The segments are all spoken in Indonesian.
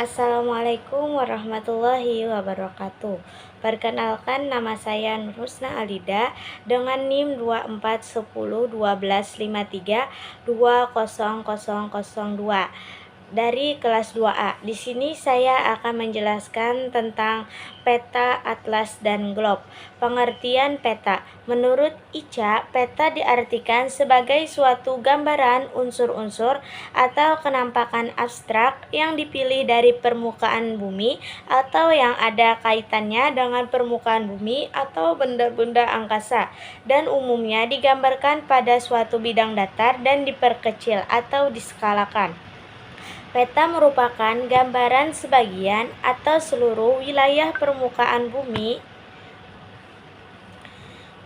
Assalamualaikum warahmatullahi wabarakatuh. Perkenalkan, nama saya Nurhusna Alida dengan NIM 24101253200002 dari kelas 2A. Di sini saya akan menjelaskan tentang peta, atlas, dan glob. Pengertian peta. Menurut Ica, peta diartikan sebagai suatu gambaran unsur-unsur atau kenampakan abstrak yang dipilih dari permukaan bumi atau yang ada kaitannya dengan permukaan bumi atau benda-benda angkasa, dan umumnya digambarkan pada suatu bidang datar dan diperkecil atau diskalakan. Peta merupakan gambaran sebagian atau seluruh wilayah permukaan bumi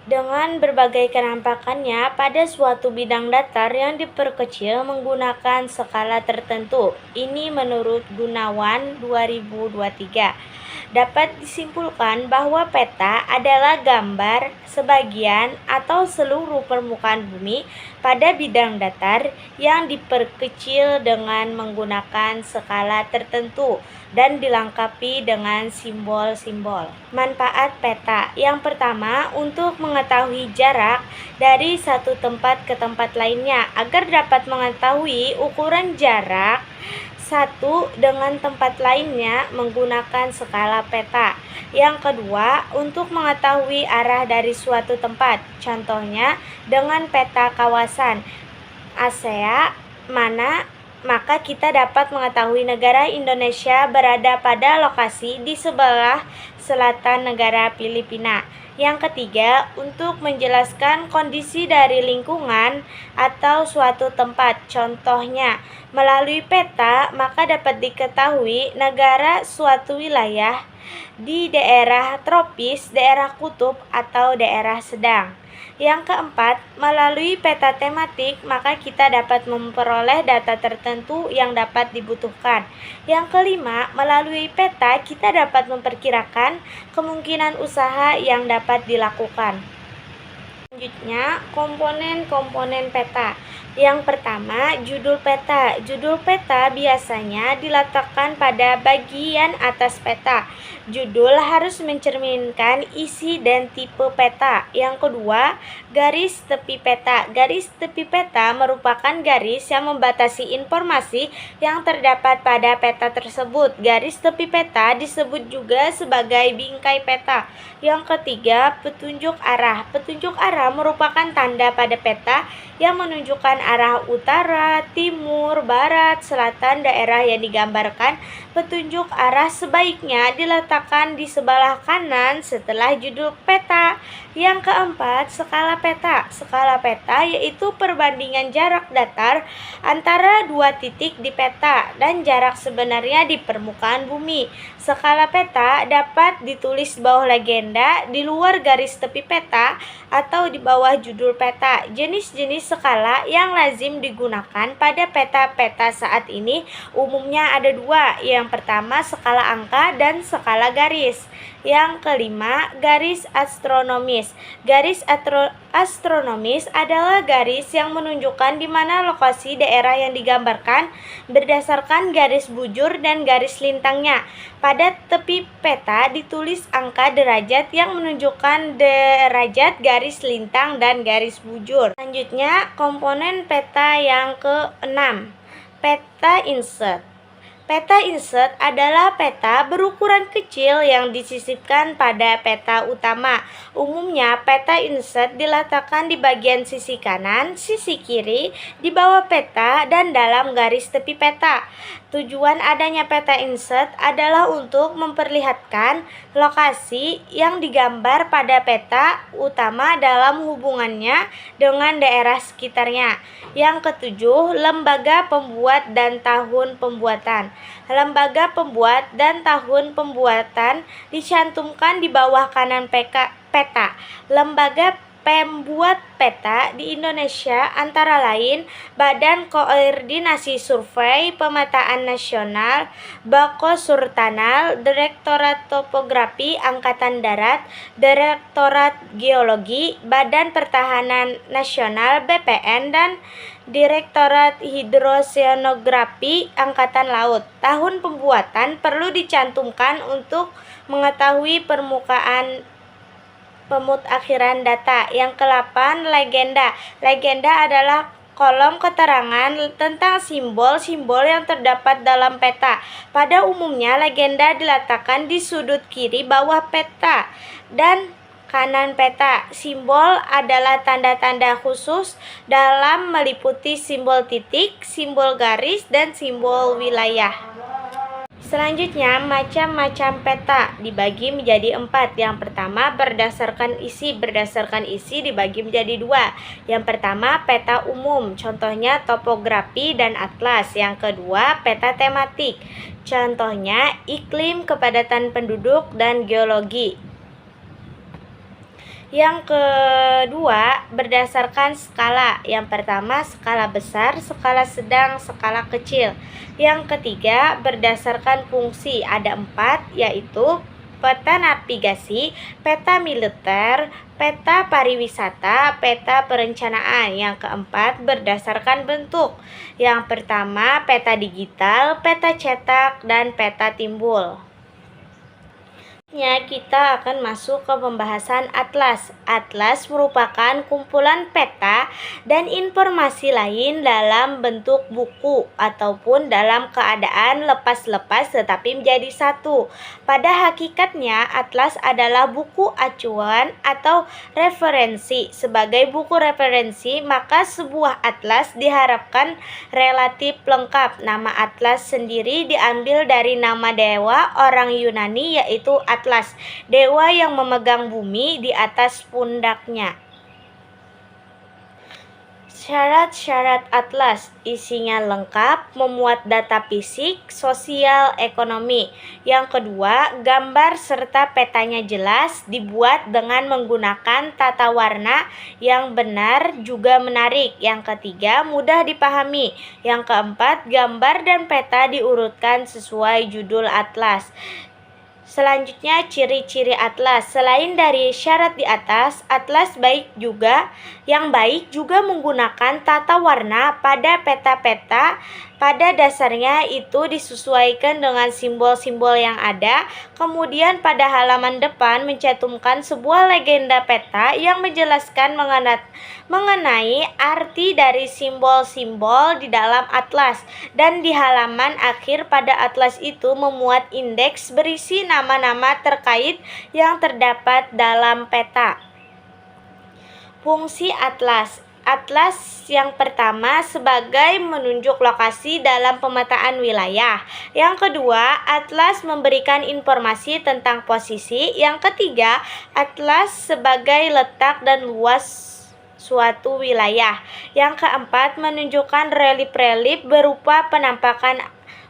dengan berbagai kenampakannya pada suatu bidang datar yang diperkecil menggunakan skala tertentu. Ini menurut Gunawan 2023. Dapat disimpulkan bahwa peta adalah gambar sebagian atau seluruh permukaan bumi pada bidang datar yang diperkecil dengan menggunakan skala tertentu dan dilengkapi dengan simbol-simbol. Manfaat peta. Yang pertama, untuk mengetahui jarak dari satu tempat ke tempat lainnya agar dapat mengetahui ukuran jarak satu dengan tempat lainnya menggunakan skala peta. Yang kedua, untuk mengetahui arah dari suatu tempat, contohnya dengan peta kawasan ASEA mana, maka kita dapat mengetahui negara Indonesia berada pada lokasi di sebelah selatan negara Filipina. Yang ketiga, untuk menjelaskan kondisi dari lingkungan atau suatu tempat. Contohnya, melalui peta maka dapat diketahui negara suatu wilayah di daerah tropis, daerah kutub, atau daerah sedang. Yang keempat, melalui peta tematik maka kita dapat memperoleh data tertentu yang dapat dibutuhkan. Yang kelima, melalui peta kita dapat memperkirakan kemungkinan usaha yang dapat dilakukan. Selanjutnya, komponen-komponen peta. Yang pertama, judul peta. Judul peta biasanya diletakkan pada bagian atas peta. Judul harus mencerminkan isi dan tipe peta. Yang kedua, garis tepi peta. Garis tepi peta merupakan garis yang membatasi informasi yang terdapat pada peta tersebut. Garis tepi peta disebut juga sebagai bingkai peta. Yang ketiga, petunjuk arah. Petunjuk arah merupakan tanda pada peta yang menunjukkan arah utara, timur, barat, selatan daerah yang digambarkan. Petunjuk arah sebaiknya diletakkan di sebelah kanan setelah judul peta. Yang keempat, skala peta. Skala peta yaitu perbandingan jarak datar antara dua titik di peta dan jarak sebenarnya di permukaan bumi. Skala peta dapat ditulis di bawah legenda, di luar garis tepi peta, atau di bawah judul peta. Jenis-jenis skala yang lazim digunakan pada peta-peta saat ini umumnya ada dua. Yang pertama, skala angka dan skala garis. Yang kelima, garis astronomis. Garis astronomis adalah garis yang menunjukkan di mana lokasi daerah yang digambarkan berdasarkan garis bujur dan garis lintangnya. Pada tepi peta ditulis angka derajat yang menunjukkan derajat garis lintang dan garis bujur. Selanjutnya, komponen peta yang ke-6, peta insert. Peta insert adalah peta berukuran kecil yang disisipkan pada peta utama. Umumnya, peta insert diletakkan di bagian sisi kanan, sisi kiri, di bawah peta, dan dalam garis tepi peta. Tujuan adanya peta insert adalah untuk memperlihatkan lokasi yang digambar pada peta utama dalam hubungannya dengan daerah sekitarnya. Yang ketujuh, lembaga pembuat dan tahun pembuatan. Lembaga pembuat dan tahun pembuatan dicantumkan di bawah kanan peta. Lembaga Pembuat peta di Indonesia antara lain Badan Koordinasi Survei Pemetaan Nasional, Bako Surtanal, Direktorat Topografi Angkatan Darat, Direktorat Geologi, Badan Pertahanan Nasional (BPN), dan Direktorat Hidroseanografi Angkatan Laut. Tahun pembuatan perlu dicantumkan untuk mengetahui permukaan pemutakhiran data. Yang ke-8, legenda. Legenda adalah kolom keterangan tentang simbol-simbol yang terdapat dalam peta. Pada umumnya, legenda diletakkan di sudut kiri bawah peta dan kanan peta. Simbol adalah tanda-tanda khusus dalam meliputi simbol titik, simbol garis, dan simbol wilayah. Selanjutnya, macam-macam peta dibagi menjadi 4. Yang pertama, berdasarkan isi. Berdasarkan isi dibagi menjadi 2. Yang pertama, peta umum, contohnya topografi dan atlas. Yang kedua, peta tematik, contohnya iklim, kepadatan penduduk, dan geologi. Yang kedua, berdasarkan skala. Yang pertama, skala besar, skala sedang, skala kecil. Yang ketiga, berdasarkan fungsi. Ada 4, yaitu peta navigasi, peta militer, peta pariwisata, peta perencanaan. Yang keempat, berdasarkan bentuk. Yang pertama, peta digital, peta cetak, dan peta timbul. Kita akan masuk ke pembahasan atlas. Atlas merupakan kumpulan peta dan informasi lain dalam bentuk buku ataupun dalam keadaan lepas-lepas tetapi menjadi satu. Pada hakikatnya, atlas adalah buku acuan atau referensi. Sebagai buku referensi, maka sebuah atlas diharapkan relatif lengkap. Nama atlas sendiri diambil dari nama dewa orang Yunani, yaitu Atlas, dewa yang memegang bumi di atas pundaknya. Syarat-syarat atlas, isinya lengkap, memuat data fisik, sosial, ekonomi. Yang kedua, gambar serta petanya jelas, dibuat dengan menggunakan tata warna yang benar juga menarik. Yang ketiga, mudah dipahami. Yang keempat, gambar dan peta diurutkan sesuai judul atlas. Selanjutnya, ciri-ciri atlas. Selain dari syarat di atas, atlas yang baik juga menggunakan tata warna pada peta-peta. Pada dasarnya itu disesuaikan dengan simbol-simbol yang ada. Kemudian pada halaman depan mencantumkan sebuah legenda peta yang menjelaskan mengenai arti dari simbol-simbol di dalam atlas. Dan di halaman akhir pada atlas itu memuat indeks berisi nama-nama terkait yang terdapat dalam peta. Fungsi atlas. Atlas yang pertama sebagai menunjuk lokasi dalam pemetaan wilayah. Yang kedua, atlas memberikan informasi tentang posisi. Yang ketiga, atlas sebagai letak dan luas suatu wilayah. Yang keempat, menunjukkan relief-relief berupa penampakan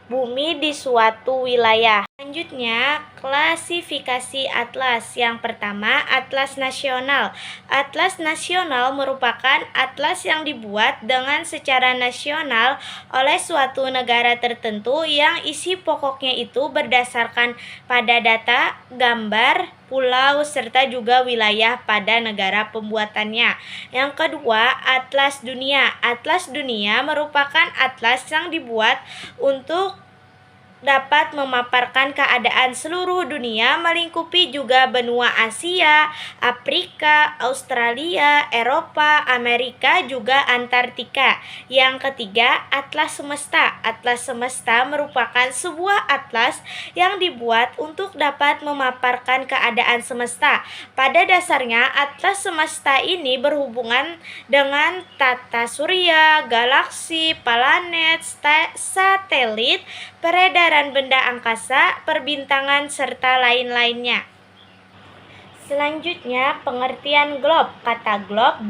bumi di suatu wilayah. Selanjutnya, klasifikasi atlas. Yang pertama, atlas nasional. Atlas nasional merupakan atlas yang dibuat dengan secara nasional oleh suatu negara tertentu yang isi pokoknya itu berdasarkan pada data, gambar, pulau, serta juga wilayah pada negara pembuatannya. Yang kedua, atlas dunia. Atlas dunia merupakan atlas yang dibuat untuk dapat memaparkan keadaan seluruh dunia, melingkupi juga benua Asia, Afrika, Australia, Eropa, Amerika, juga Antartika. Yang ketiga, atlas semesta. Atlas semesta merupakan sebuah atlas yang dibuat untuk dapat memaparkan keadaan semesta. Pada dasarnya, atlas semesta ini berhubungan dengan tata surya, galaksi, planet, satelit, peredaran benda angkasa, perbintangan, serta lain-lainnya. Selanjutnya, pengertian globe. Kata globe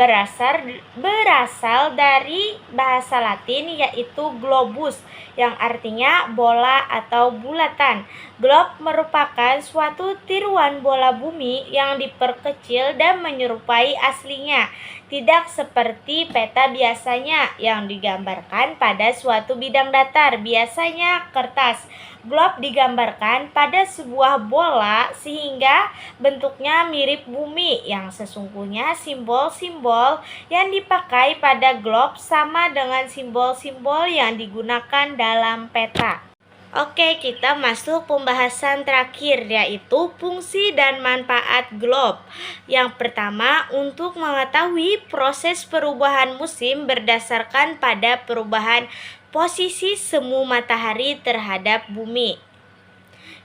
berasal dari bahasa Latin yaitu globus, yang artinya bola atau bulatan. Globe merupakan suatu tiruan bola bumi yang diperkecil dan menyerupai aslinya, tidak seperti peta biasanya yang digambarkan pada suatu bidang datar, biasanya kertas. Globe digambarkan pada sebuah bola sehingga bentuknya mirip bumi, yang sesungguhnya simbol-simbol yang dipakai pada globe sama dengan simbol-simbol yang digunakan dalam peta. Oke, kita masuk pembahasan terakhir, yaitu fungsi dan manfaat globe. Yang pertama, untuk mengetahui proses perubahan musim berdasarkan pada perubahan posisi semu matahari terhadap bumi.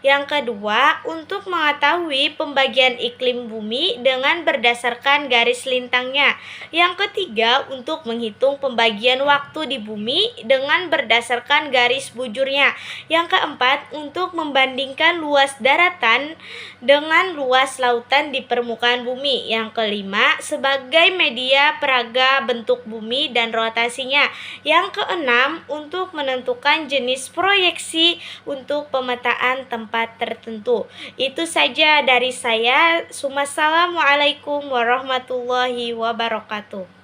Yang kedua, untuk mengetahui pembagian iklim bumi dengan berdasarkan garis lintangnya. Yang ketiga, untuk menghitung pembagian waktu di bumi dengan berdasarkan garis bujurnya. Yang keempat, untuk membandingkan luas daratan dengan luas lautan di permukaan bumi. Yang kelima, sebagai media peraga bentuk bumi dan rotasinya. Yang keenam, untuk menentukan jenis proyeksi untuk pemetaan tempat tertentu. Itu saja dari saya. Wassalamualaikum warahmatullahi wabarakatuh.